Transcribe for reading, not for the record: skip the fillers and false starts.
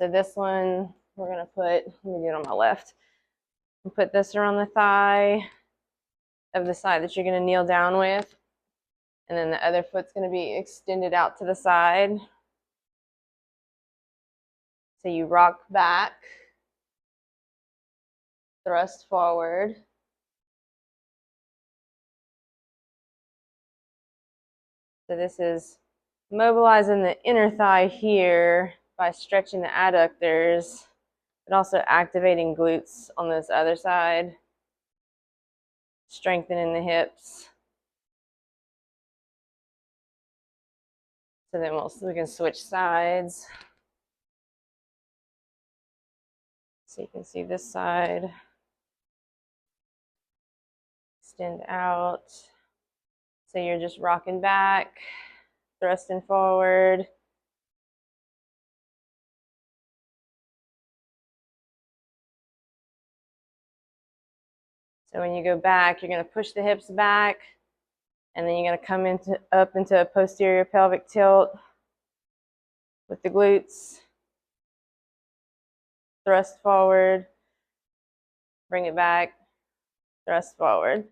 So this one, we're gonna put, let me do it on my left. And put this around the thigh of the side that you're gonna kneel down with. And then the other foot's gonna be extended out to the side. So you rock back, thrust forward. So this is mobilizing the inner thigh here by stretching the adductors, but also activating glutes on this other side, strengthening the hips. So then we can switch sides. So you can see this side, extend out. So you're just rocking back, thrusting forward. So when you go back, you're going to push the hips back, and then you're going to come up into a posterior pelvic tilt with the glutes. Thrust forward, bring it back, thrust forward.